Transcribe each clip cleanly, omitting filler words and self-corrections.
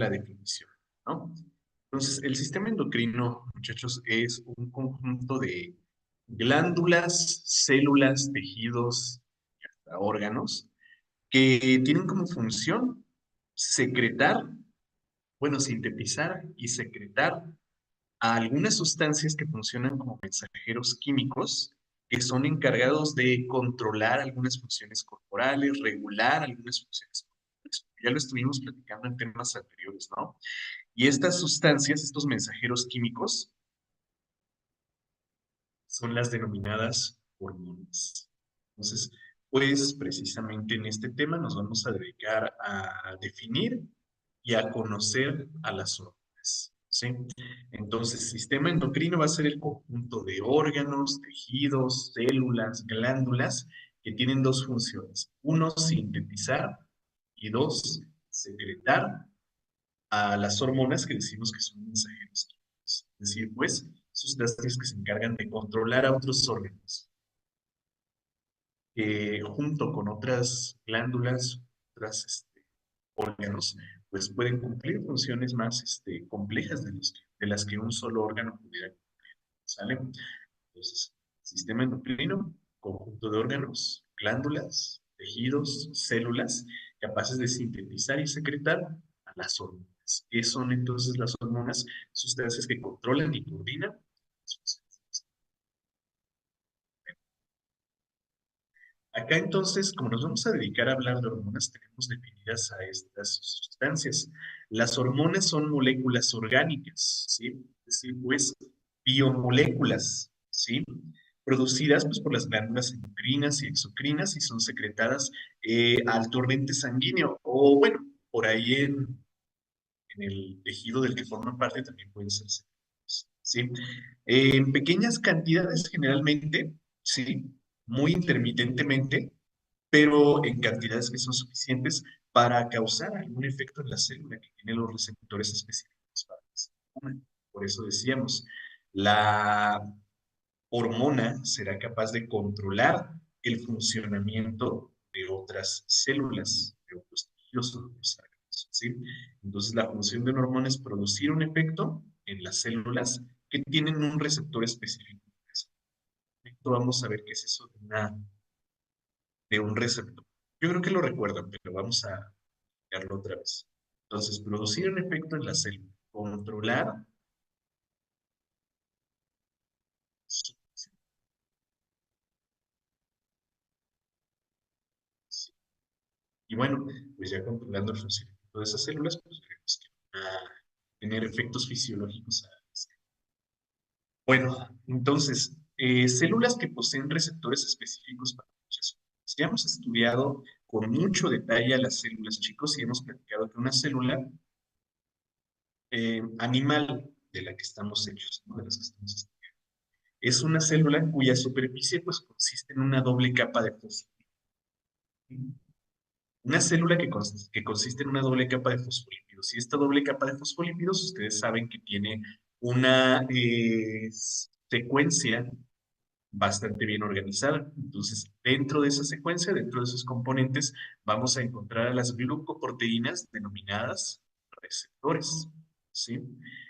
la definición, ¿no? Entonces, el sistema endocrino, muchachos, es un conjunto de glándulas, células, tejidos, órganos, que tienen como función secretar, bueno, sintetizar y secretar a algunas sustancias que funcionan como mensajeros químicos que son encargados de controlar algunas funciones corporales, regular algunas funciones corporales. Ya lo estuvimos platicando en temas anteriores, ¿no? Y estas sustancias, estos mensajeros químicos, son las denominadas hormonas. Entonces, pues precisamente en este tema nos vamos a dedicar a definir y a conocer a las hormonas, ¿sí? Entonces, sistema endocrino va a ser el conjunto de órganos, tejidos, células, glándulas que tienen dos funciones. Uno, sintetizar y dos, secretar a las hormonas que decimos que son mensajeros químicos. Es decir, pues, sustancias que se encargan de controlar a otros órganos, que junto con otras glándulas, otras órganos, pues pueden cumplir funciones más complejas de las que un solo órgano pudiera cumplir. ¿Sale? Entonces, sistema endocrino, conjunto de órganos, glándulas, tejidos, células, capaces de sintetizar y secretar a las hormonas. ¿Qué son entonces las hormonas? Sustancias que controlan y coordinan. Acá entonces, como nos vamos a dedicar a hablar de hormonas, tenemos definidas a estas sustancias. Las hormonas son moléculas orgánicas, ¿sí? Es decir, pues biomoléculas, ¿sí? Producidas pues, por las glándulas endocrinas y exocrinas y son secretadas al torrente sanguíneo o bueno, por ahí en el tejido del que forman parte también pueden ser secretadas, ¿sí? En pequeñas cantidades generalmente, ¿sí? Muy intermitentemente, pero en cantidades que son suficientes para causar algún efecto en la célula que tiene los receptores específicos para esa hormona. Por eso decíamos, la hormona será capaz de controlar el funcionamiento de otras células, de otros tejidos, de otros órganos, ¿sí? Entonces, la función de una hormona es producir un efecto en las células que tienen un receptor específico. Vamos a ver qué es eso de un receptor. Yo creo que lo recuerdan, pero vamos a verlo otra vez. Entonces, producir un efecto en la célula, controlar su función. Y bueno, pues ya controlando el funcionamiento de esas células, pues veremos que van a tener efectos fisiológicos. Bueno, entonces, células que poseen receptores específicos para muchas cosas. Ya hemos estudiado con mucho detalle a las células, chicos, y hemos platicado que una célula animal de la que estamos hechos, ¿no? De las que estamos hechos, es una célula cuya superficie pues, consiste en una doble capa de fosfolípidos. Una célula que consiste en una doble capa de fosfolípidos. Y esta doble capa de fosfolípidos, ustedes saben que tiene una secuencia bastante bien organizada. Entonces, dentro de esa secuencia, dentro de esos componentes, vamos a encontrar a las glucoproteínas denominadas receptores, ¿sí?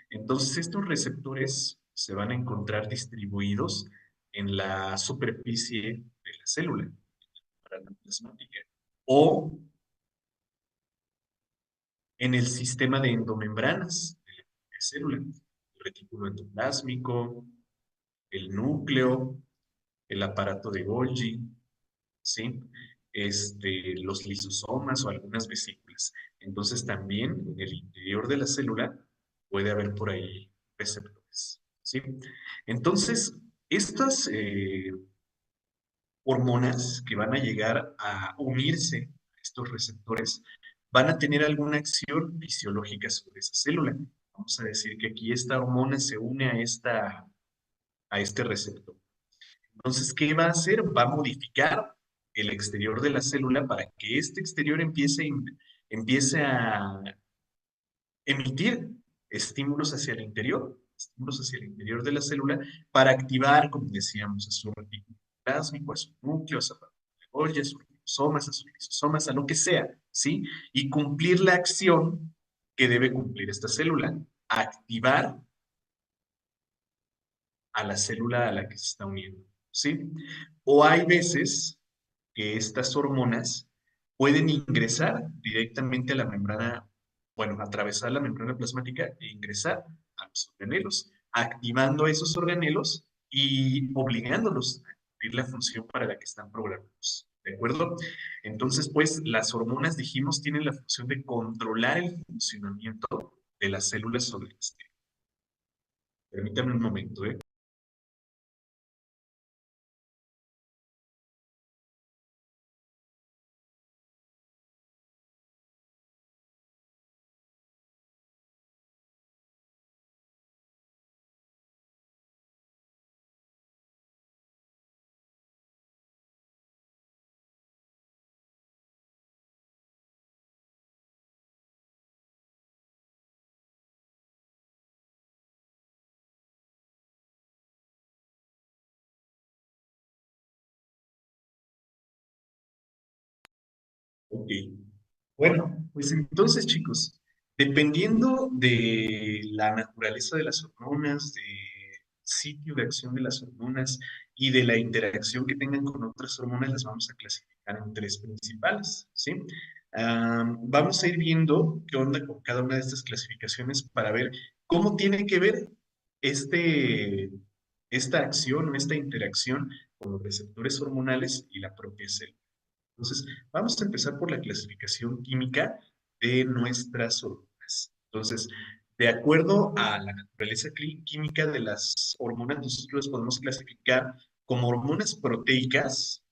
Entonces, estos receptores se van a encontrar distribuidos en la superficie de la célula, para la plasmática, o en el sistema de endomembranas de la célula, el retículo endoplásmico, el núcleo, el aparato de Golgi, ¿sí? Los lisosomas o algunas vesículas. Entonces también en el interior de la célula puede haber por ahí receptores, ¿sí? Entonces, estas hormonas que van a llegar a unirse a estos receptores van a tener alguna acción fisiológica sobre esa célula. Vamos a decir que aquí esta hormona se une a este receptor. Entonces, ¿qué va a hacer? Va a modificar el exterior de la célula para que este exterior empiece a emitir estímulos hacia el interior de la célula para activar, como decíamos, a su retículo plásmico, a su núcleo, a su aparato de Golgi, a sus ribosomas, a sus lisosomas, a lo que sea, ¿sí? Y cumplir la acción ¿qué debe cumplir esta célula? Activar a la célula a la que se está uniendo, ¿sí? O hay veces que estas hormonas pueden ingresar directamente a la membrana, bueno, atravesar la membrana plasmática e ingresar a los organelos, activando esos organelos y obligándolos a cumplir la función para la que están programados. ¿De acuerdo? Entonces, pues, las hormonas, dijimos, tienen la función de controlar el funcionamiento de las células sobre el exterior. Permítanme un momento, ¿eh? Ok. Bueno, pues entonces, chicos, dependiendo de la naturaleza de las hormonas, del sitio de acción de las hormonas y de la interacción que tengan con otras hormonas, las vamos a clasificar en tres principales, ¿sí? Vamos a ir viendo qué onda con cada una de estas clasificaciones para ver cómo tiene que ver este, esta acción o esta interacción con los receptores hormonales y la propia célula. Entonces, vamos a empezar por la clasificación química de nuestras hormonas. Entonces, de acuerdo a la naturaleza química de las hormonas, nosotros las podemos clasificar como hormonas proteicas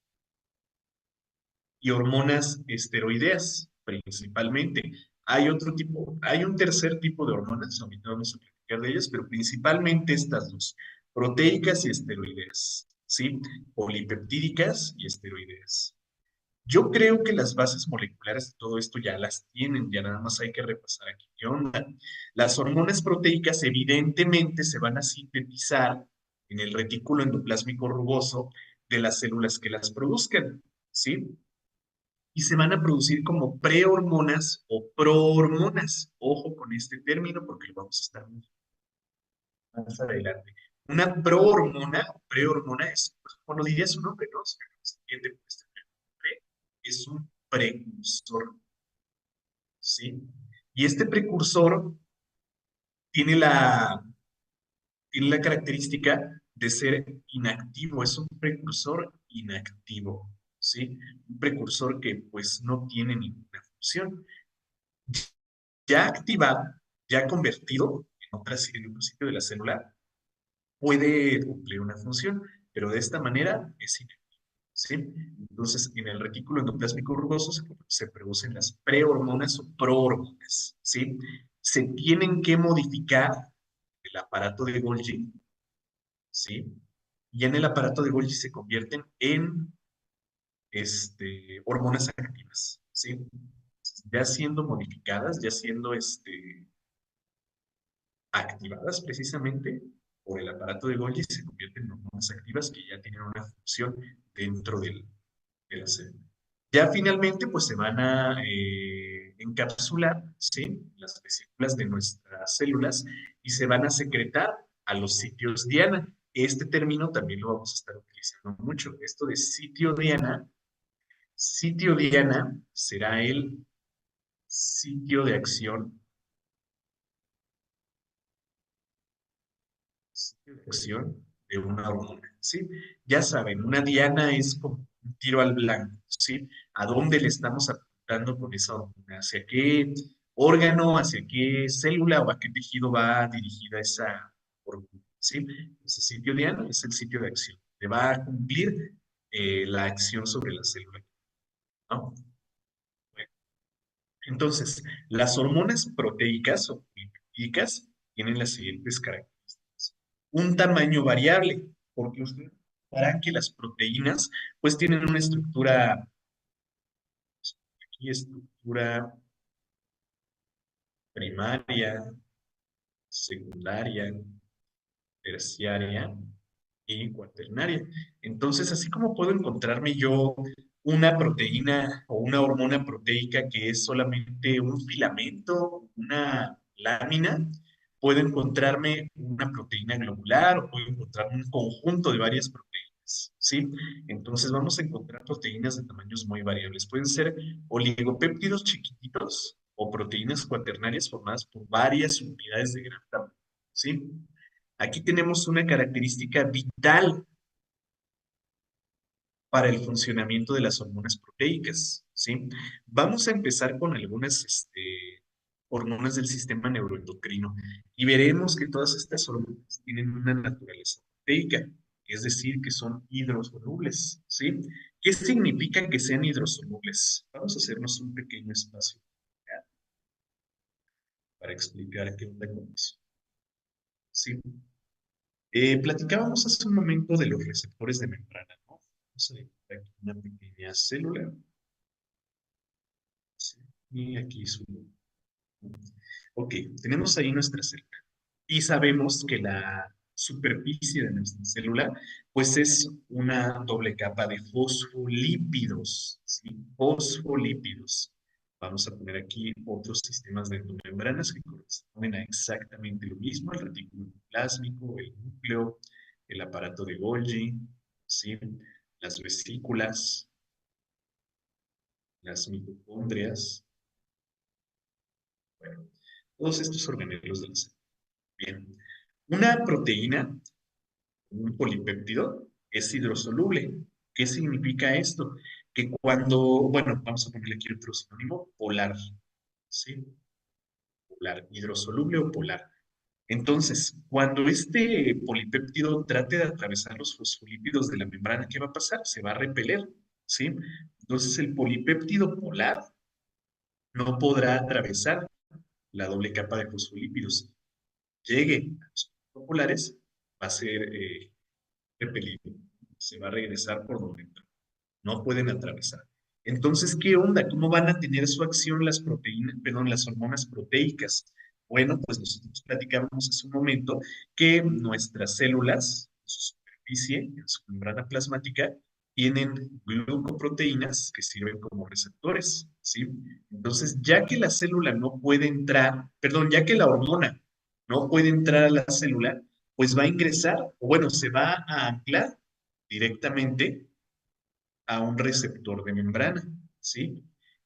y hormonas esteroideas, principalmente. Hay otro tipo, hay un tercer tipo de hormonas, ahorita vamos a platicar de ellas, pero principalmente estas dos, proteicas y esteroideas, ¿sí? Polipeptídicas y esteroideas. Yo creo que las bases moleculares de todo esto ya las tienen, ya nada más hay que repasar aquí qué onda. Las hormonas proteicas evidentemente se van a sintetizar en el retículo endoplásmico rugoso de las células que las produzcan, ¿sí? Y se van a producir como prehormonas o prohormonas. Ojo con este término porque lo vamos a estar viendo más adelante. Una prohormona, prehormona es, pues, como lo diría su nombre, ¿no? Se entiende por este pre, es un precursor, ¿sí? Y este precursor tiene tiene la característica de ser inactivo, es un precursor inactivo, ¿sí? Un precursor que pues no tiene ninguna función. Ya activado, ya convertido en otro sitio de la célula, puede cumplir una función, pero de esta manera es inactivo. ¿Sí? Entonces, en el retículo endoplásmico rugoso se producen las prehormonas o prohormonas, ¿sí? Se tienen que modificar el aparato de Golgi, ¿sí? Y en el aparato de Golgi se convierten en hormonas activas, ¿sí? Ya siendo modificadas, ya siendo activadas precisamente por el aparato de Golgi, se convierten en hormonas activas que ya tienen una función dentro de la célula. Ya finalmente, pues se van a encapsular, ¿sí? Las vesículas de nuestras células y se van a secretar a los sitios Diana. Este término también lo vamos a estar utilizando mucho. Esto de sitio Diana será el sitio de acción, sitio de acción de una hormona, ¿sí? Ya saben, una diana es como un tiro al blanco, ¿sí? ¿A dónde le estamos apuntando con esa hormona? ¿Hacia qué órgano, hacia qué célula o a qué tejido va dirigida esa hormona? ¿Sí? Ese sitio diana es el sitio de acción, que va a cumplir la acción sobre la célula, ¿no? Bueno, entonces, las hormonas proteicas o lipídicas tienen las siguientes características. Un tamaño variable, porque ustedes verán que las proteínas pues tienen una estructura, aquí estructura primaria, secundaria, terciaria y cuaternaria. Entonces, así como puedo encontrarme yo una proteína o una hormona proteica que es solamente un filamento, una lámina, puedo encontrarme una proteína globular o puedo encontrarme un conjunto de varias proteínas, ¿sí? Entonces vamos a encontrar proteínas de tamaños muy variables. Pueden ser oligopéptidos chiquititos o proteínas cuaternarias formadas por varias unidades de gran tamaño, ¿sí? Aquí tenemos una característica vital para el funcionamiento de las hormonas proteicas, ¿sí? Vamos a empezar con algunas hormonas del sistema neuroendocrino y veremos que todas estas hormonas tienen una naturaleza proteica, es decir, que son hidrosolubles, ¿sí? ¿Qué significa que sean hidrosolubles? Vamos a hacernos un pequeño espacio, ¿ya? Para explicar qué onda con eso, ¿sí? Platicábamos hace un momento de los receptores de membrana, ¿no? Vamos a dibujar aquí una pequeña célula. Sí, y aquí su... Ok, tenemos ahí nuestra célula. Y sabemos que la superficie de nuestra célula, pues es una doble capa de fosfolípidos, ¿sí? Fosfolípidos. Vamos a poner aquí otros sistemas de endomembranas que corresponden a exactamente lo mismo, el retículo plásmico, el núcleo, el aparato de Golgi, ¿sí? Las vesículas, las mitocondrias, bueno, todos estos organelos de la célula. Bien, una proteína, un polipéptido, es hidrosoluble. ¿Qué significa esto? Que cuando, bueno, vamos a ponerle aquí otro sinónimo, polar, ¿sí? Polar, hidrosoluble o polar. Entonces, cuando este polipéptido trate de atravesar los fosfolípidos de la membrana, ¿qué va a pasar? Se va a repeler, ¿sí? Entonces, el polipéptido polar no podrá atravesar la doble capa de fosfolípidos. Llegue a los populares, va a ser repelido, se va a regresar por donde entró. No pueden atravesar. Entonces, ¿qué onda? ¿Cómo van a tener su acción las proteínas, perdón, las hormonas proteicas? Bueno, pues nosotros platicábamos hace un momento que nuestras células, en su superficie, en su membrana plasmática, tienen glucoproteínas que sirven como receptores, ¿sí? Entonces, ya que la célula no puede entrar, perdón, ya que la hormona no puede entrar a la célula, pues va a ingresar, o bueno, se va a anclar directamente a un receptor de membrana, ¿sí?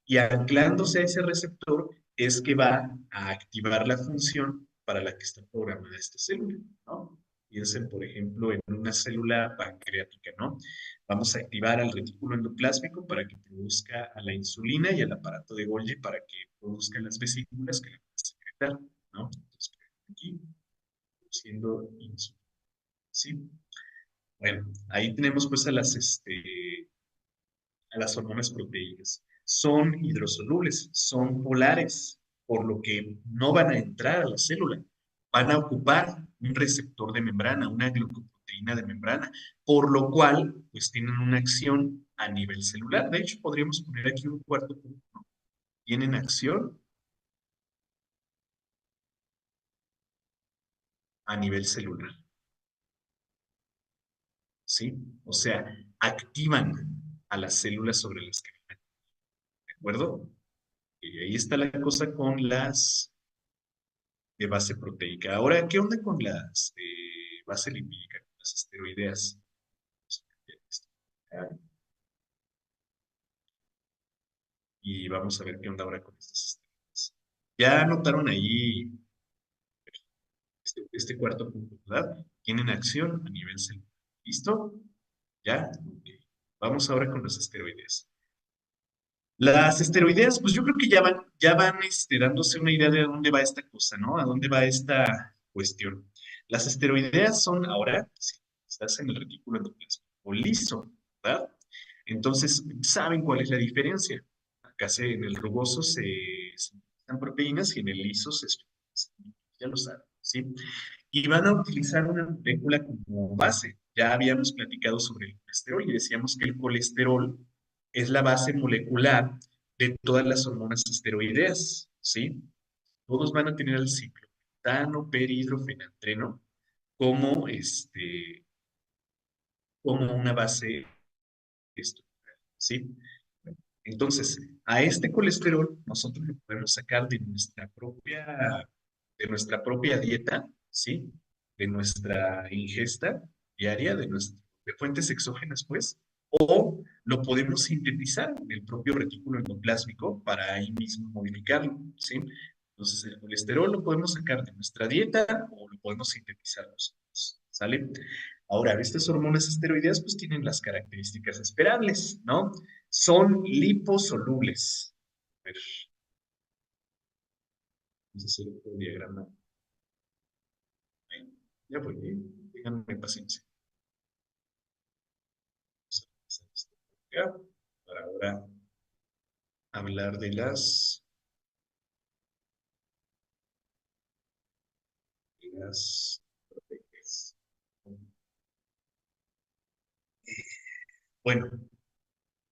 Y anclándose a ese receptor es que va a activar la función para la que está programada esta célula, ¿no? Piensen, por ejemplo, en una célula pancreática, ¿no? Vamos a activar al retículo endoplásmico para que produzca a la insulina y al aparato de Golgi para que produzca las vesículas que la van a secretar, ¿no? Entonces, aquí, produciendo insulina, ¿sí? Bueno, ahí tenemos pues a las hormonas proteicas. Son hidrosolubles, son polares, por lo que no van a entrar a la célula, van a ocupar un receptor de membrana, una glucoproteína de membrana, por lo cual pues tienen una acción a nivel celular. De hecho, podríamos poner aquí un cuarto punto, ¿no? Tienen acción a nivel celular, ¿sí? O sea, activan a las células sobre las que están, ¿de acuerdo? Y ahí está la cosa con las de base proteica. Ahora, ¿qué onda con las de base lipídica, con las esteroideas? Y vamos a ver qué onda ahora con estas esteroides. Ya notaron ahí este cuarto punto, ¿verdad? Tienen acción a nivel celular. ¿Listo? ¿Ya? Ok. Vamos ahora con las esteroides. Las esteroideas, pues yo creo que ya van dándose una idea de dónde va esta cosa, ¿no? A dónde va esta cuestión. Las esteroideas son ahora, si estás en el retículo endoplasmático liso, ¿verdad? Entonces, ¿saben cuál es la diferencia? Acá en el rugoso se utilizan proteínas y en el liso ya lo saben, ¿sí? Y van a utilizar una molécula como base. Ya habíamos platicado sobre el colesterol y decíamos que el colesterol es la base molecular de todas las hormonas esteroideas, ¿sí? Todos van a tener el ciclo tano, perhidrofenantreno como, como una base estructural. ¿sí? Entonces, a este colesterol nosotros lo podemos sacar de nuestra propia dieta, ¿sí? De nuestra ingesta diaria, de fuentes exógenas, pues, o lo podemos sintetizar en el propio retículo endoplásmico para ahí mismo modificarlo, ¿sí? Entonces, el colesterol lo podemos sacar de nuestra dieta o lo podemos sintetizar nosotros, ¿sale? Ahora, estas hormonas esteroideas pues tienen las características esperables, ¿no? Son liposolubles. A ver, vamos a hacer un diagrama. Ahí. Ya voy, ténganme paciencia. Vamos a hacer esto acá, para ahora hablar de las proteínas. Bueno,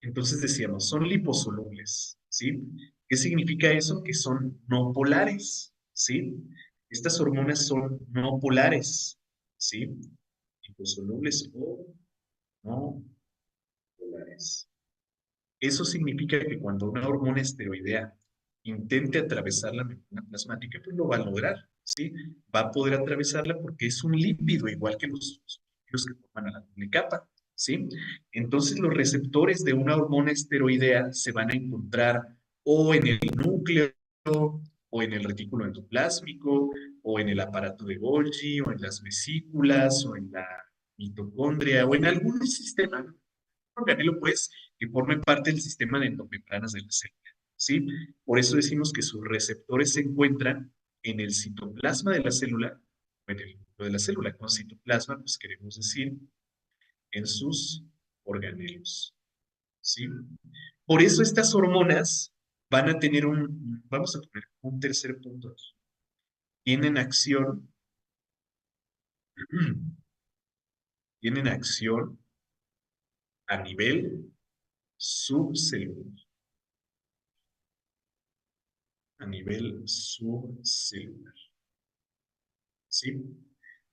entonces decíamos, son liposolubles, ¿sí? ¿Qué significa eso? Que son no polares, ¿sí? Estas hormonas son no polares, ¿sí? Liposolubles o no polares. Eso significa que cuando una hormona esteroidea intente atravesar la membrana plasmática, pues lo va a lograr, ¿sí? Va a poder atravesarla porque es un lípido, igual que los lípidos que forman a la doble capa, ¿sí? Entonces los receptores de una hormona esteroidea se van a encontrar o en el núcleo, o en el retículo endoplásmico, o en el aparato de Golgi, o en las vesículas, o en la mitocondria, o en algún sistema organelo, pues, que formen parte del sistema de endomembranas de la célula, ¿sí? Por eso decimos que sus receptores se encuentran en el citoplasma de la célula, en el núcleo de la célula. Con citoplasma, pues queremos decir en sus organelos, ¿sí? Por eso estas hormonas van a tener vamos a poner un tercer punto aquí. Tienen acción, tienen acción a nivel subcelular, a nivel subcelular. ¿Sí?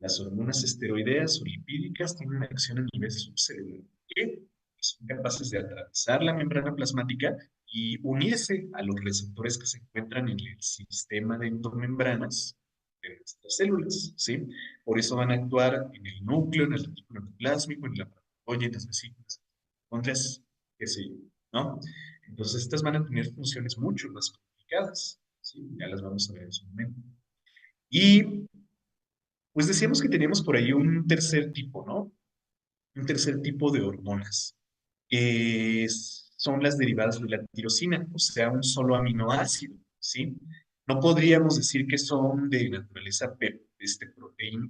Las hormonas esteroideas o lipídicas tienen acción a nivel subcelular, que son capaces de atravesar la membrana plasmática y unirse a los receptores que se encuentran en el sistema de endomembranas de nuestras células, ¿sí? Por eso van a actuar en el núcleo, en el retículo endoplásmico, en la oye, en las vesículas, entonces, qué sé yo, ¿no? Entonces, estas van a tener funciones mucho más complicadas, ¿sí? Ya las vamos a ver en su momento. Y pues decíamos que teníamos por ahí un tercer tipo, ¿no? Un tercer tipo de hormonas, que son las derivadas de la tirosina, o sea, un solo aminoácido, ¿sí? No podríamos decir que son de naturaleza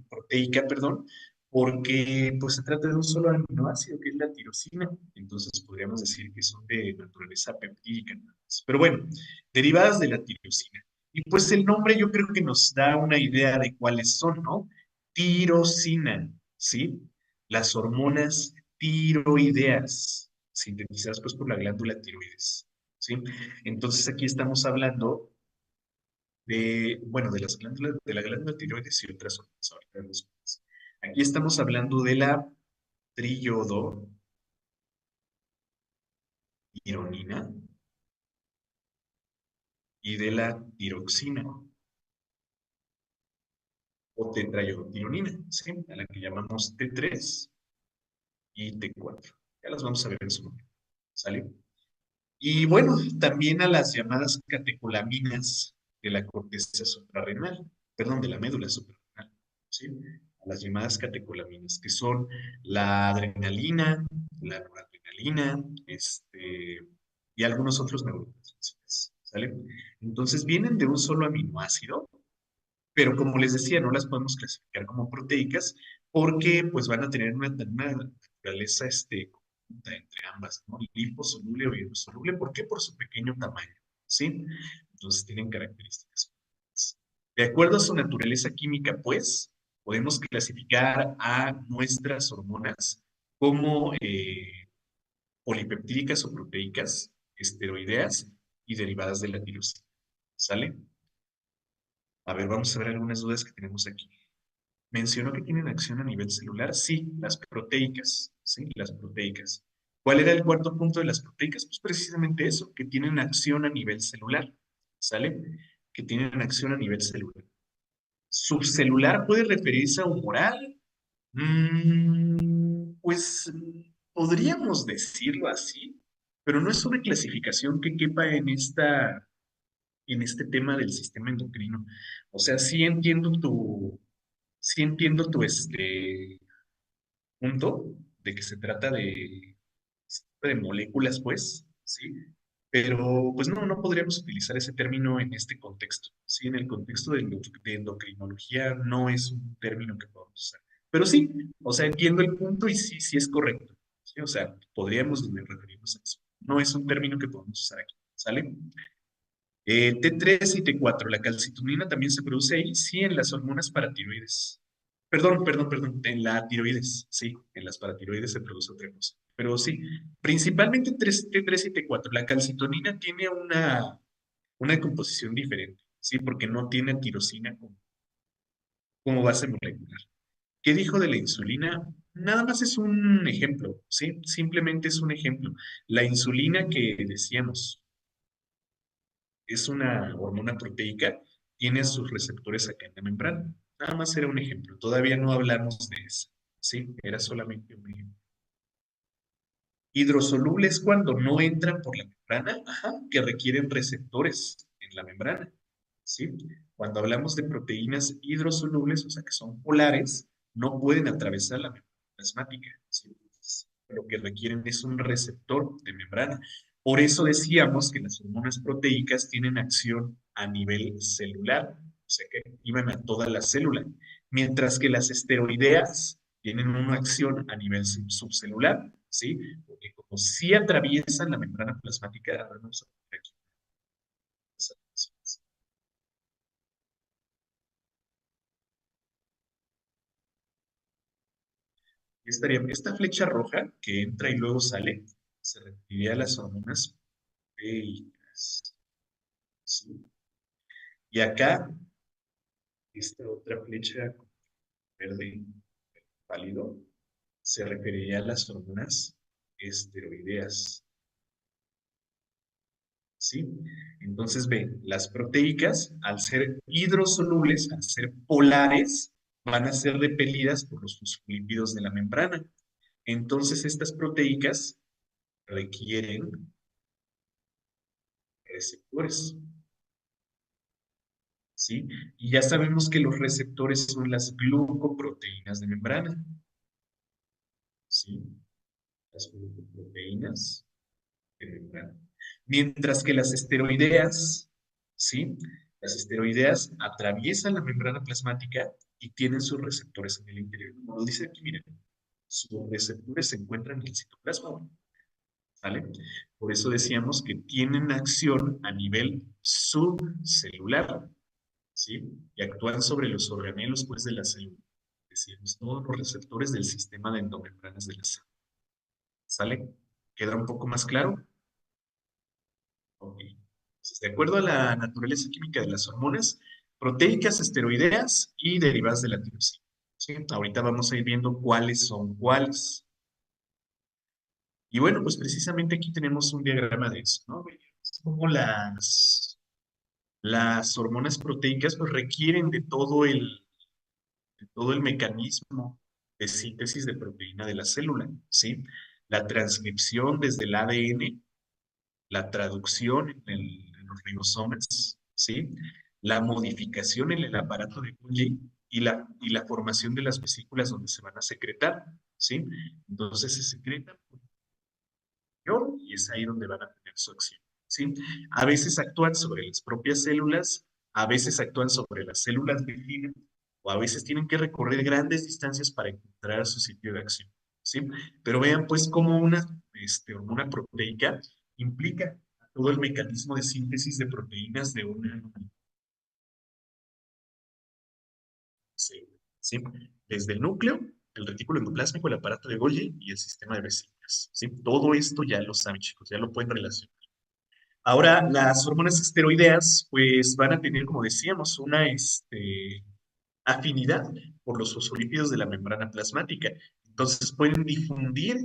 proteica, perdón, porque pues se trata de un solo aminoácido, que es la tirosina, entonces podríamos decir que son de naturaleza peptídica, nada más. Pero bueno, derivadas de la tirosina. Y pues el nombre yo creo que nos da una idea de cuáles son, ¿no? Tirosina, ¿sí? Las hormonas tiroideas, sintetizadas pues por la glándula tiroides, ¿sí? Entonces aquí estamos hablando de, bueno, de las glándulas, de la glándula tiroides y otras hormonas. Ahorita vemos más. Aquí estamos hablando de la triodotironina y de la tiroxina o tetraiodotiriona, ¿sí? A la que llamamos T3 y T4. Ya las vamos a ver en su momento, ¿sale? Y bueno, también a las llamadas catecolaminas de la corteza suprarrenal, perdón, de la médula suprarrenal, ¿sí? A las llamadas catecolaminas, que son la adrenalina, la noradrenalina, y algunos otros neurotransmisores, ¿sale? Entonces vienen de un solo aminoácido, pero como les decía, no las podemos clasificar como proteicas porque pues van a tener una naturaleza conjunta entre ambas, ¿no? Liposoluble o hidrosoluble. ¿Por qué? Por su pequeño tamaño, ¿sí? Entonces tienen características. De acuerdo a su naturaleza química, pues, podemos clasificar a nuestras hormonas como polipeptídicas o proteicas, esteroideas y derivadas de la tirosina. ¿Sale? A ver, vamos a ver algunas dudas que tenemos aquí. ¿Mencionó que tienen acción a nivel celular? Sí, las proteicas, ¿sí? Las proteicas. ¿Cuál era el cuarto punto de las proteicas? Pues precisamente eso, que tienen acción a nivel celular, ¿sale? Que tienen acción a nivel celular. ¿Subcelular puede referirse a humoral? Pues podríamos decirlo así, pero no es una clasificación que quepa en este tema del sistema endocrino. O sea, sí entiendo tu punto de que se trata de moléculas, pues, ¿sí? Pero, pues no podríamos utilizar ese término en este contexto, ¿sí? En el contexto de endocrinología no es un término que podamos usar. Pero sí, o sea, entiendo el punto y sí es correcto, ¿sí? O sea, podríamos referirnos a eso. No es un término que podemos usar aquí, ¿sale? T3 y T4, la calcitonina también se produce ahí, sí, en las hormonas paratiroides. Perdón, en la tiroides, sí, en las paratiroides se produce otra cosa. Pero sí, principalmente T3 y T4. La calcitonina tiene una composición diferente, sí, porque no tiene tirosina como base molecular. ¿Qué dijo de la insulina? Nada más es un ejemplo, ¿sí? Simplemente es un ejemplo. La insulina que decíamos, es una hormona proteica, tiene sus receptores acá en la membrana. Nada más era un ejemplo. Todavía no hablamos de eso. Sí, era solamente un ejemplo. Hidrosolubles cuando no entran por la membrana, ajá, que requieren receptores en la membrana. ¿Sí? Cuando hablamos de proteínas hidrosolubles, o sea que son polares, no pueden atravesar la membrana plasmática. ¿Sí? Entonces, lo que requieren es un receptor de membrana. Por eso decíamos que las hormonas proteicas tienen acción a nivel celular, o sea que iban a toda la célula, mientras que las esteroideas tienen una acción a nivel subcelular, ¿sí? Porque como sí atraviesan la membrana plasmática, a ver, vamos a poner aquí. Esta flecha roja que entra y luego sale, se referiría a las hormonas proteicas, ¿sí? Y acá, esta otra flecha verde pálido, se referiría a las hormonas esteroideas, ¿sí? Entonces, ven, las proteicas, al ser hidrosolubles, al ser polares, van a ser repelidas por los fosfolípidos de la membrana. Entonces, estas proteicas requieren receptores, ¿sí? Y ya sabemos que los receptores son las glucoproteínas de membrana, ¿sí? Las glucoproteínas de membrana. Mientras que las esteroideas, ¿sí? Las esteroideas atraviesan la membrana plasmática y tienen sus receptores en el interior. Como lo dice aquí, miren, sus receptores se encuentran en el citoplasma, ¿vale? Por eso decíamos que tienen acción a nivel subcelular, ¿sí? Y actúan sobre los organelos, pues, de la célula. Decíamos, todos los receptores del sistema de endomembranas de la célula, ¿sale? ¿Queda un poco más claro? Ok. Entonces, de acuerdo a la naturaleza química de las hormonas, proteicas, esteroideas y derivadas de la tirosina. ¿Sí? Ahorita vamos a ir viendo cuáles son cuáles. Y bueno, pues precisamente aquí tenemos un diagrama de eso, ¿no? Es como las hormonas proteicas pues requieren de todo el mecanismo de síntesis de proteína de la célula, ¿sí? La transcripción desde el ADN, la traducción en los ribosomas, ¿sí? La modificación en el aparato de Golgi y la formación de las vesículas donde se van a secretar, ¿sí? Entonces se secretan y es ahí donde van a tener su acción, ¿sí? A veces actúan sobre las propias células, a veces actúan sobre las células vecinas, o a veces tienen que recorrer grandes distancias para encontrar su sitio de acción, ¿sí? Pero vean pues cómo una hormona proteica implica todo el mecanismo de síntesis de proteínas de una célula, ¿sí? Desde el núcleo, el retículo endoplásmico, el aparato de Golgi y el sistema de vesículas, ¿sí? Todo esto ya lo saben, chicos, ya lo pueden relacionar. Ahora, las hormonas esteroideas, pues van a tener, como decíamos, una afinidad por los fosfolípidos de la membrana plasmática. Entonces pueden difundir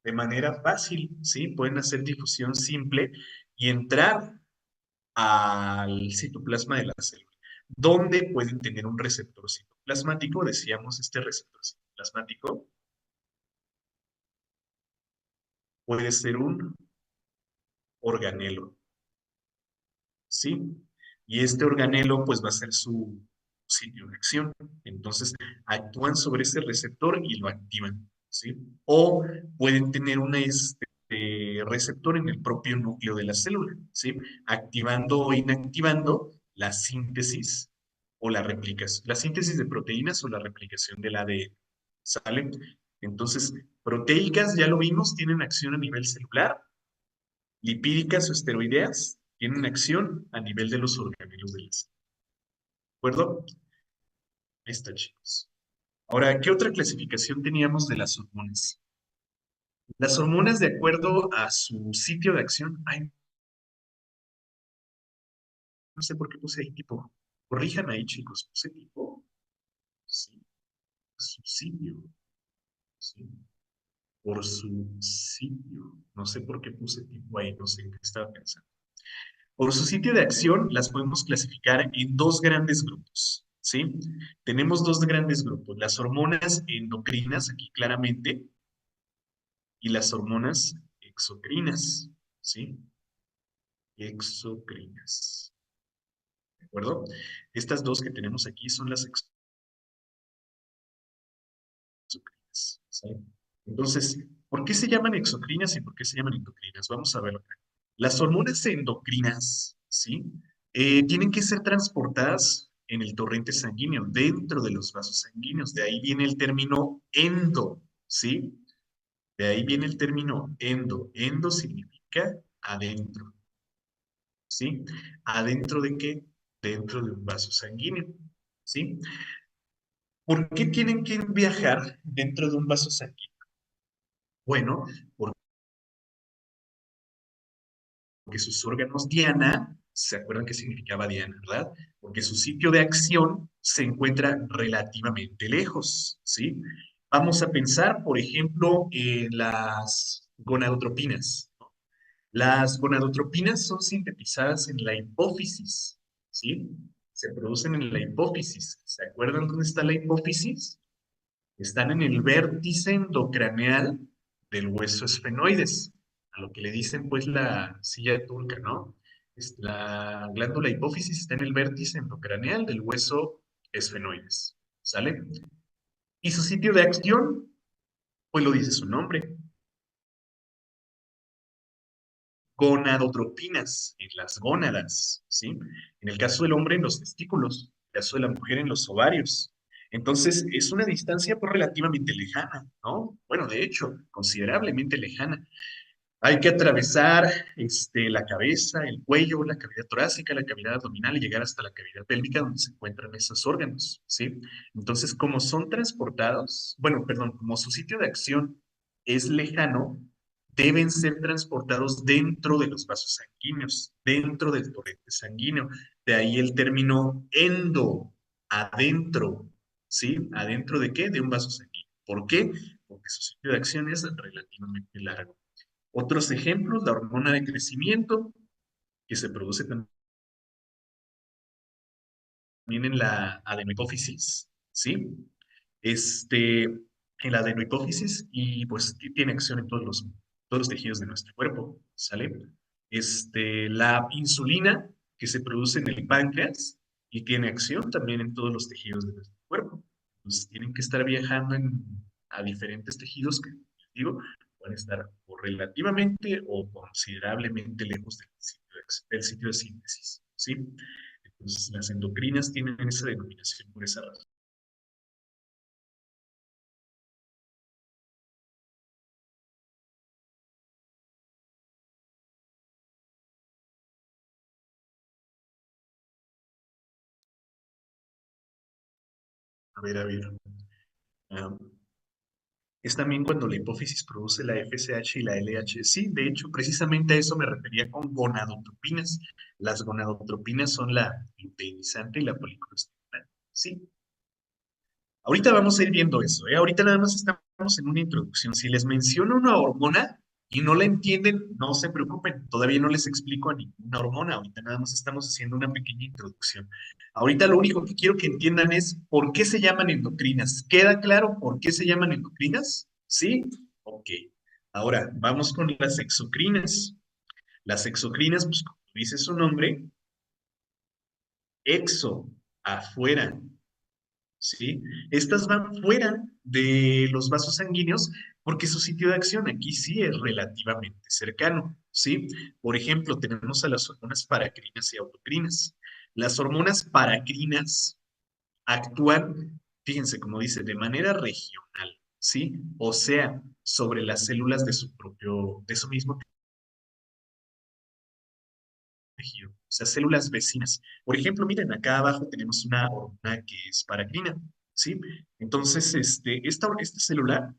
de manera fácil, ¿sí? Pueden hacer difusión simple y entrar al citoplasma de la célula, donde pueden tener un receptor citoplasmático. Decíamos, este receptor citoplasmático puede ser un organelo, ¿sí? Y este organelo pues va a ser su sitio de acción. Entonces actúan sobre ese receptor y lo activan, ¿sí? O pueden tener un receptor en el propio núcleo de la célula, ¿sí? Activando o inactivando la síntesis o la replicación, la síntesis de proteínas o la replicación del ADN, ¿sale? Entonces, proteicas, ya lo vimos, tienen acción a nivel celular, lipídicas o esteroideas tienen acción a nivel de los organelos del cerebro. ¿De acuerdo? Ahí está, chicos. Ahora, ¿qué otra clasificación teníamos de las hormonas? Las hormonas, de acuerdo a su sitio de acción, ay, no sé por qué puse ahí tipo. Corrijan ahí, chicos, puse tipo. Sí, su sitio. Sí, por su sitio. No sé por qué puse tipo ahí, no sé en qué estaba pensando. Por su sitio de acción, las podemos clasificar en dos grandes grupos, ¿sí? Tenemos dos grandes grupos, las hormonas endocrinas, aquí claramente, y las hormonas exocrinas, ¿sí? Exocrinas, ¿de acuerdo? Estas dos que tenemos aquí son las exocrinas, ¿sí? Entonces, ¿por qué se llaman exocrinas y por qué se llaman endocrinas? Vamos a verlo acá. Las hormonas endocrinas, ¿sí? Tienen que ser transportadas en el torrente sanguíneo, dentro de los vasos sanguíneos. De ahí viene el término endo, ¿sí? De ahí viene el término endo. Endo significa adentro, ¿sí? ¿Adentro de qué? Dentro de un vaso sanguíneo, ¿sí? ¿Por qué tienen que viajar dentro de un vaso sanguíneo? Bueno, porque sus órganos Diana, ¿se acuerdan qué significaba Diana, verdad? Porque su sitio de acción se encuentra relativamente lejos, ¿sí? Vamos a pensar, por ejemplo, en las gonadotropinas, ¿no? Las gonadotropinas son sintetizadas en la hipófisis, ¿sí? Se producen en la hipófisis. ¿Se acuerdan dónde está la hipófisis? Están en el vértice endocraneal del hueso esfenoides, a lo que le dicen pues la silla turca, ¿no? La glándula hipófisis está en el vértice endocraneal del hueso esfenoides, ¿sale? Y su sitio de acción, pues lo dice su nombre, gonadotropinas, en las gónadas, ¿sí? En el caso del hombre, en los testículos, en el caso de la mujer, en los ovarios. Entonces, es una distancia pues, relativamente lejana, ¿no? Bueno, de hecho, considerablemente lejana. Hay que atravesar la cabeza, el cuello, la cavidad torácica, la cavidad abdominal y llegar hasta la cavidad pélvica donde se encuentran esos órganos, ¿sí? Entonces, como son transportados, bueno, perdón, como su sitio de acción es lejano, deben ser transportados dentro de los vasos sanguíneos, dentro del torrente sanguíneo. De ahí el término endo, adentro, ¿sí? ¿Adentro de qué? De un vaso sanguíneo. ¿Por qué? Porque su sitio de acción es relativamente largo. Otros ejemplos, la hormona de crecimiento, que se produce también en la adenohipófisis, ¿sí? En la adenohipófisis y pues tiene acción en todos los tejidos de nuestro cuerpo, ¿sale? La insulina, que se produce en el páncreas y tiene acción también en todos los tejidos de nuestro cuerpo. Entonces tienen que estar viajando a diferentes tejidos que, digo, pueden estar o relativamente o considerablemente lejos del sitio de síntesis, ¿sí? Entonces, las endocrinas tienen esa denominación por esa razón. A ver, a ver. ah, es también cuando la hipófisis produce la FSH y la LH. Sí, de hecho, precisamente a eso me refería con gonadotropinas. Las gonadotropinas son la luteinizante y la policosterona. Sí, ahorita vamos a ir viendo eso, ¿eh? Ahorita nada más estamos en una introducción. Si les menciono una hormona y no la entienden, no se preocupen. Todavía no les explico a ninguna hormona. Ahorita nada más estamos haciendo una pequeña introducción. Ahorita lo único que quiero que entiendan es por qué se llaman endocrinas. ¿Queda claro por qué se llaman endocrinas? ¿Sí? Ok. Ahora, vamos con las exocrinas. Las exocrinas, pues como dice su nombre, exo, afuera, ¿sí? Estas van fuera de los vasos sanguíneos porque su sitio de acción aquí sí es relativamente cercano, ¿sí? Por ejemplo, tenemos a las hormonas paracrinas y autocrinas. Las hormonas paracrinas actúan, fíjense como dice, de manera regional, ¿sí? O sea, sobre las células de su propio, de su mismo tejido, o sea, células vecinas. Por ejemplo, miren, acá abajo tenemos una hormona que es paracrina, ¿sí? Entonces, esta célula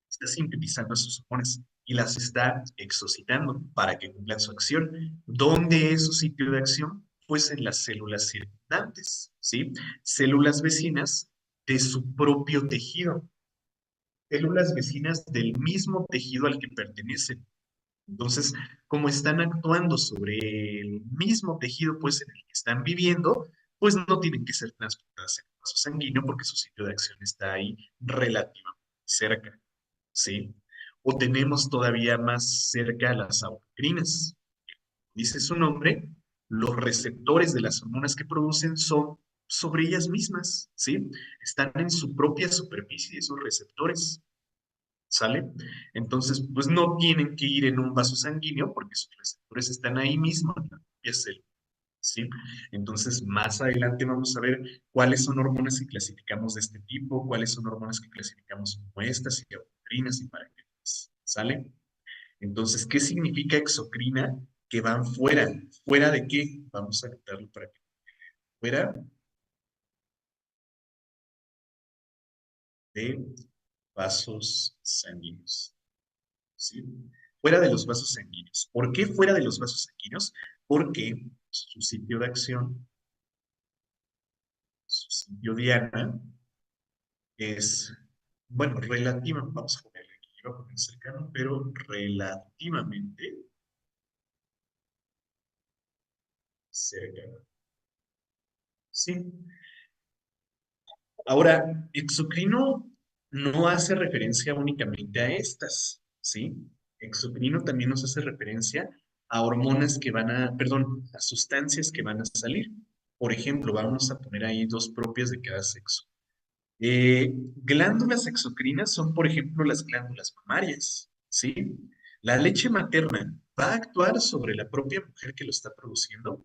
está sintetizando sus hormonas y las está exocitando para que cumplan su acción. ¿Dónde es su sitio de acción? Pues en las células circundantes, ¿sí? Células vecinas de su propio tejido, células vecinas del mismo tejido al que pertenecen. Entonces, como están actuando sobre el mismo tejido pues, en el que están viviendo, pues no tienen que ser transportadas en el vaso sanguíneo porque su sitio de acción está ahí relativamente cerca, ¿sí? O tenemos todavía más cerca las autocrinas. Dice su nombre, los receptores de las hormonas que producen son sobre ellas mismas, ¿sí? Están en su propia superficie, esos receptores. ¿Sale? Entonces, pues no tienen que ir en un vaso sanguíneo porque sus receptores están ahí mismo en la propia célula, ¿sí? Entonces, más adelante vamos a ver cuáles son hormonas que clasificamos de este tipo, cuáles son hormonas que clasificamos como estas y autocrinas y paracrinas, ¿sale? Entonces, ¿qué significa exocrina? Que van fuera. ¿Fuera de qué? Vamos a anotarlo para que fuera de vasos sanguíneos. ¿Sí? Fuera de los vasos sanguíneos. ¿Por qué fuera de los vasos sanguíneos? Porque su sitio de acción, su sitio diana, es, bueno, relativa, vamos a ponerle aquí, iba a poner cercano, pero relativamente cercano. Sí. Ahora, exocrino no hace referencia únicamente a estas, ¿sí? Exocrino también nos hace referencia a hormonas que van a, perdón, a sustancias que van a salir. Por ejemplo, vamos a poner ahí dos propias de cada sexo. Glándulas exocrinas son, por ejemplo, las glándulas mamarias, ¿sí? La leche materna va a actuar sobre la propia mujer que lo está produciendo,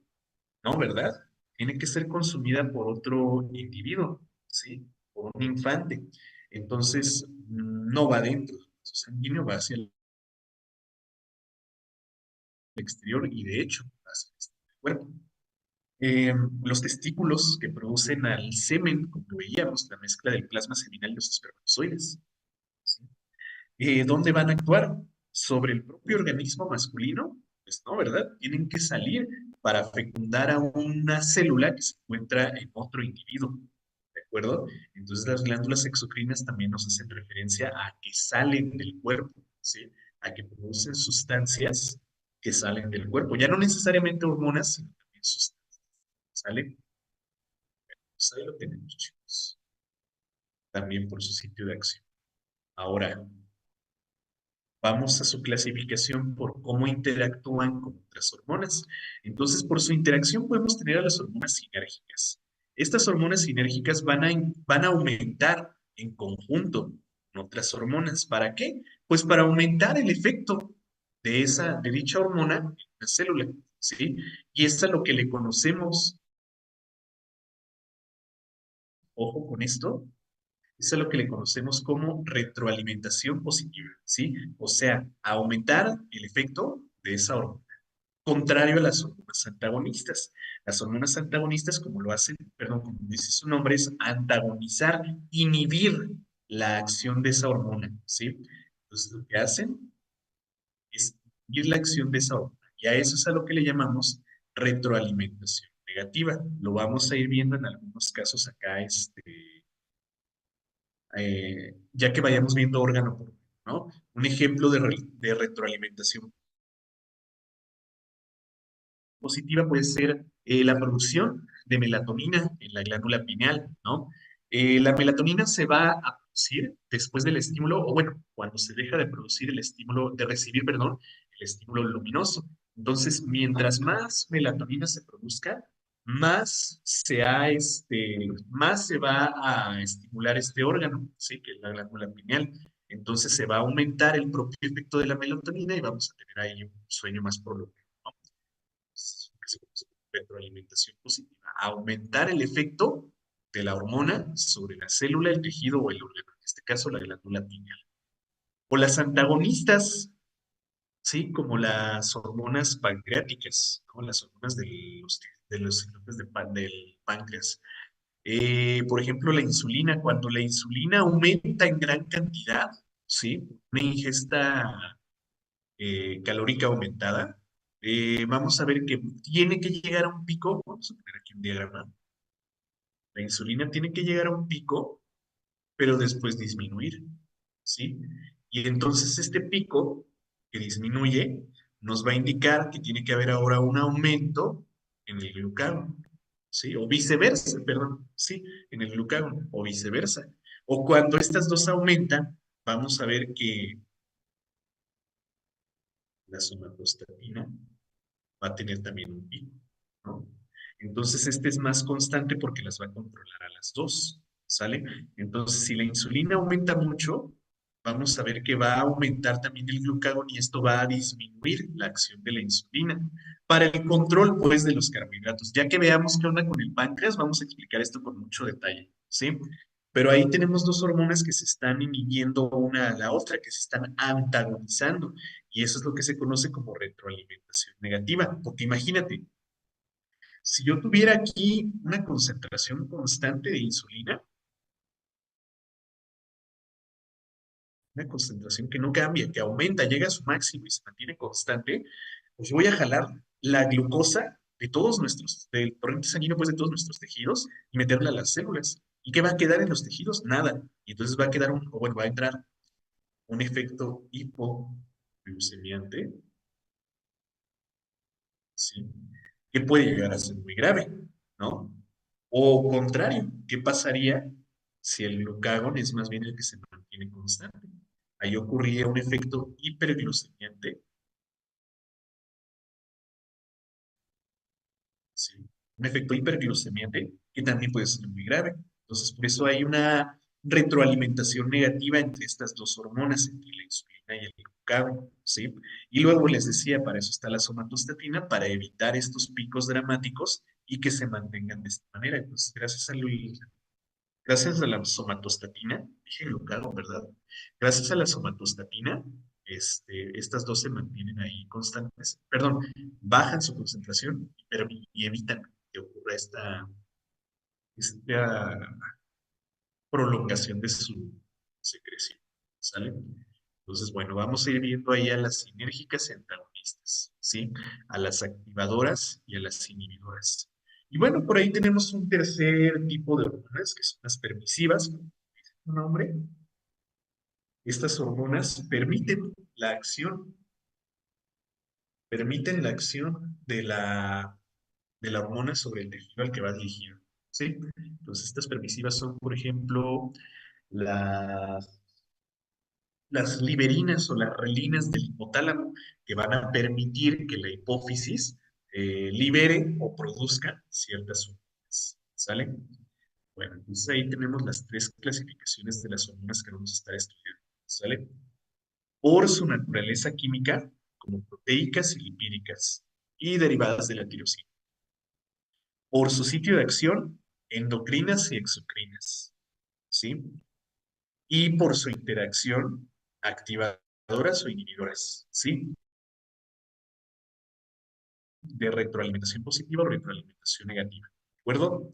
¿no? ¿Verdad? Tiene que ser consumida por otro individuo, ¿sí? Por un infante. Entonces, no va dentro, su sanguíneo va hacia el exterior y de hecho hacia el exterior del cuerpo. Los testículos que producen al semen, como veíamos, la mezcla del plasma seminal y los espermatozoides. ¿Sí? ¿Dónde van a actuar? ¿Sobre el propio organismo masculino? Pues no, ¿verdad? Tienen que salir para fecundar a una célula que se encuentra en otro individuo, ¿de acuerdo? Entonces las glándulas exocrinas también nos hacen referencia a que salen del cuerpo, ¿sí? A que producen sustancias que salen del cuerpo. Ya no necesariamente hormonas, sino también sustancias, ¿sale? Pues ahí lo tenemos, chicos. También por su sitio de acción. Ahora, vamos a su clasificación por cómo interactúan con otras hormonas. Entonces, por su interacción podemos tener a las hormonas sinérgicas. Estas hormonas sinérgicas van a aumentar en conjunto con otras hormonas. ¿Para qué? Pues para aumentar el efecto de dicha hormona en la célula, ¿sí? Y es a lo que le conocemos, ojo con esto, es a lo que le conocemos como retroalimentación positiva, ¿sí? O sea, aumentar el efecto de esa hormona, contrario a las hormonas antagonistas. Las hormonas antagonistas, como lo hacen, perdón, como dice su nombre, es antagonizar, inhibir la acción de esa hormona, ¿sí? Entonces, lo que hacen es inhibir la acción de esa hormona. Y a eso es a lo que le llamamos retroalimentación negativa. Lo vamos a ir viendo en algunos casos acá, ya que vayamos viendo órgano por órgano, ¿no? Un ejemplo de retroalimentación positiva puede ser la producción de melatonina en la glándula pineal, ¿no? La melatonina se va a producir después del estímulo, o bueno, cuando se deja de producir el estímulo, de recibir, perdón, el estímulo luminoso. Entonces, mientras más melatonina se produzca, más se va a estimular este órgano, ¿sí? Que es la glándula pineal. Entonces se va a aumentar el propio efecto de la melatonina y vamos a tener ahí un sueño más prolongado, ¿no? Que se conoce como retroalimentación positiva, aumentar el efecto de la hormona sobre la célula, el tejido o el órgano, en este caso la glándula pineal. O las antagonistas, ¿sí? Como las hormonas pancreáticas, ¿no? Las hormonas de los islotes del páncreas. Por ejemplo, la insulina, cuando la insulina aumenta en gran cantidad, ¿sí? Una ingesta calórica aumentada, vamos a ver que tiene que llegar a un pico, vamos a poner aquí un diagrama, la insulina tiene que llegar a un pico, pero después disminuir, ¿sí? Y entonces este pico que disminuye nos va a indicar que tiene que haber ahora un aumento en el glucagón, ¿sí? O viceversa, perdón, sí, en el glucagón, o viceversa. O cuando estas dos aumentan, vamos a ver que la somatostatina va a tener también un pico, ¿no? Entonces, este es más constante porque las va a controlar a las dos, ¿sale? Entonces, si la insulina aumenta mucho, vamos a ver que va a aumentar también el glucagón y esto va a disminuir la acción de la insulina. Para el control, pues, de los carbohidratos, ya que veamos qué onda con el páncreas, vamos a explicar esto con mucho detalle, ¿sí? Pero ahí tenemos dos hormonas que se están inhibiendo una a la otra, que se están antagonizando. Y eso es lo que se conoce como retroalimentación negativa. Porque imagínate, si yo tuviera aquí una concentración constante de insulina, una concentración que no cambia, que aumenta, llega a su máximo y se mantiene constante, pues yo voy a jalar la glucosa de todos nuestros, del torrente sanguíneo, pues de todos nuestros tejidos y meterla a las células. ¿Y qué va a quedar en los tejidos? Nada. Y entonces va a quedar o bueno, va a entrar un efecto hipoglucemiante, ¿sí? Que puede llegar a ser muy grave, ¿no? O contrario, ¿qué pasaría si el glucagón es más bien el que se mantiene constante? Ahí ocurría un efecto hiperglucemiante, ¿sí? Un efecto hiperglucemiante que también puede ser muy grave. Entonces, por eso hay una retroalimentación negativa entre estas dos hormonas, entre la insulina y el glucagón, ¿sí? Y luego les decía, para eso está la somatostatina, para evitar estos picos dramáticos y que se mantengan de esta manera. Entonces, gracias a la somatostatina, dije glucagón, ¿verdad? Gracias a la somatostatina, estas dos se mantienen ahí constantes, perdón, bajan su concentración y evitan que ocurra esta prolongación de su secreción, ¿sale? Entonces, bueno, vamos a ir viendo ahí a las sinérgicas y antagonistas, ¿sí? A las activadoras y a las inhibidoras. Y bueno, por ahí tenemos un tercer tipo de hormonas, que son las permisivas, como dice su nombre. Estas hormonas permiten la acción de la hormona sobre el tejido al que va dirigido, ¿sí? Entonces, estas permisivas son, por ejemplo, las las liberinas o las relinas del hipotálamo que van a permitir que la hipófisis libere o produzca ciertas hormonas. ¿Sale? Bueno, entonces ahí tenemos las tres clasificaciones de las hormonas que vamos a estar estudiando. ¿Sale? Por su naturaleza química, como proteicas y lipídicas, y derivadas de la tirosina. Por su sitio de acción, endocrinas y exocrinas. ¿Sí? Y por su interacción, activadoras o inhibidoras, ¿sí? De retroalimentación positiva o retroalimentación negativa. ¿De acuerdo?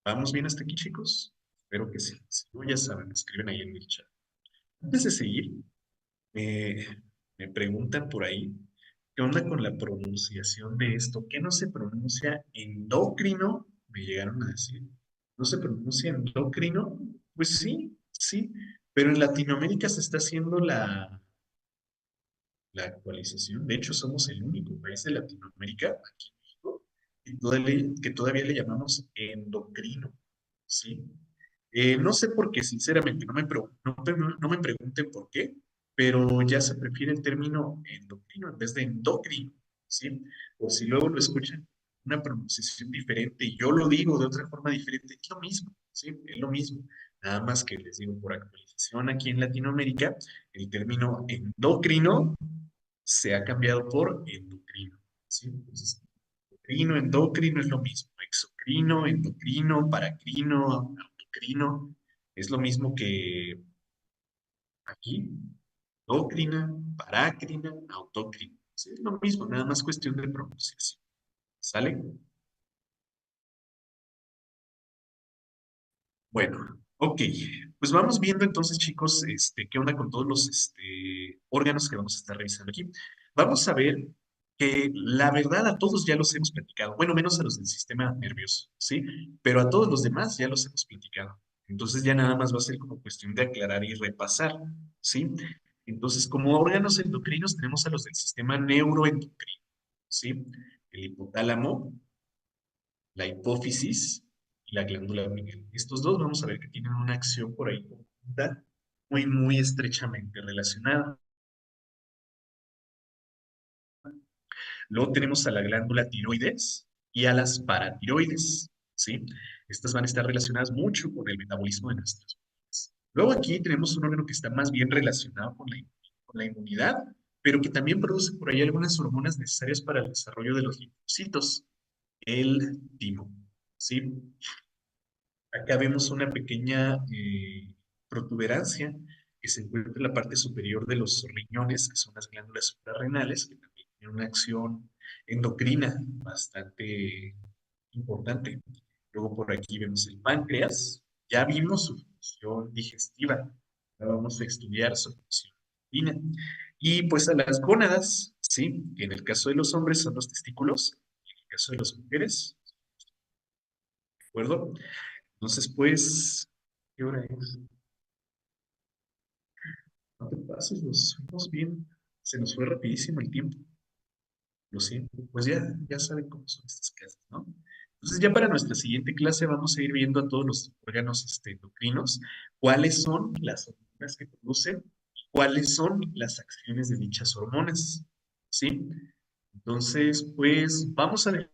¿Vamos bien hasta aquí, chicos? Espero que sí. Si no, ya saben, escriben ahí en el chat. Antes de seguir, me, me preguntan por ahí, ¿qué onda con la pronunciación de esto? ¿Qué no se pronuncia endocrino? Me llegaron a decir. ¿No se pronuncia endocrino? Pues sí, sí, pero en Latinoamérica se está haciendo la actualización. De hecho, somos el único país de Latinoamérica, aquí en México, que todavía le llamamos endocrino, ¿sí? No sé por qué, sinceramente, no me pregunten por qué, pero ya se prefiere el término endocrino en vez de endocrino, ¿sí? O si luego lo escuchan una pronunciación diferente y yo lo digo de otra forma diferente, es lo mismo, ¿sí? Es lo mismo. Nada más que les digo por actualización aquí en Latinoamérica, el término endocrino se ha cambiado por endocrino, ¿sí? Entonces, endocrino es lo mismo. Exocrino, endocrino, paracrino, autocrino, es lo mismo que aquí. Endocrina, parácrina, autocrina. Sí, es lo mismo, nada más cuestión de pronunciación. ¿Sale? Bueno, ok. Pues vamos viendo entonces, chicos, qué onda con todos los órganos que vamos a estar revisando aquí. Vamos a ver que la verdad a todos ya los hemos platicado, bueno, menos a los del sistema nervioso, ¿sí? Pero a todos los demás ya los hemos platicado. Entonces ya nada más va a ser como cuestión de aclarar y repasar, ¿sí? Entonces, como órganos endocrinos tenemos a los del sistema neuroendocrino, ¿sí? El hipotálamo, la hipófisis y la glándula pineal. Estos dos vamos a ver que tienen una acción por ahí conjunta muy, muy estrechamente relacionada. Luego tenemos a la glándula tiroides y a las paratiroides, ¿sí? Estas van a estar relacionadas mucho con el metabolismo de nuestras hormonas. Luego aquí tenemos un órgano que está más bien relacionado con la inmunidad, pero que también produce por ahí algunas hormonas necesarias para el desarrollo de los linfocitos, el timo, ¿sí? Acá vemos una pequeña protuberancia que se encuentra en la parte superior de los riñones, que son las glándulas suprarrenales, que también tienen una acción endocrina bastante importante. Luego por aquí vemos el páncreas. Ya vimos su función digestiva. Ahora vamos a estudiar su función endocrina. Y pues a las gónadas, ¿sí? Que en el caso de los hombres son los testículos, y en el caso de las mujeres, ¿de acuerdo? Entonces, pues, ¿qué hora es? No te pases, nos fuimos bien. Se nos fue rapidísimo el tiempo. Lo siento. Pues ya saben cómo son estas clases, ¿no? Entonces, ya para nuestra siguiente clase vamos a ir viendo a todos los órganos endocrinos, cuáles son las hormonas que producen y cuáles son las acciones de dichas hormonas, ¿sí? Entonces, pues, vamos a ver.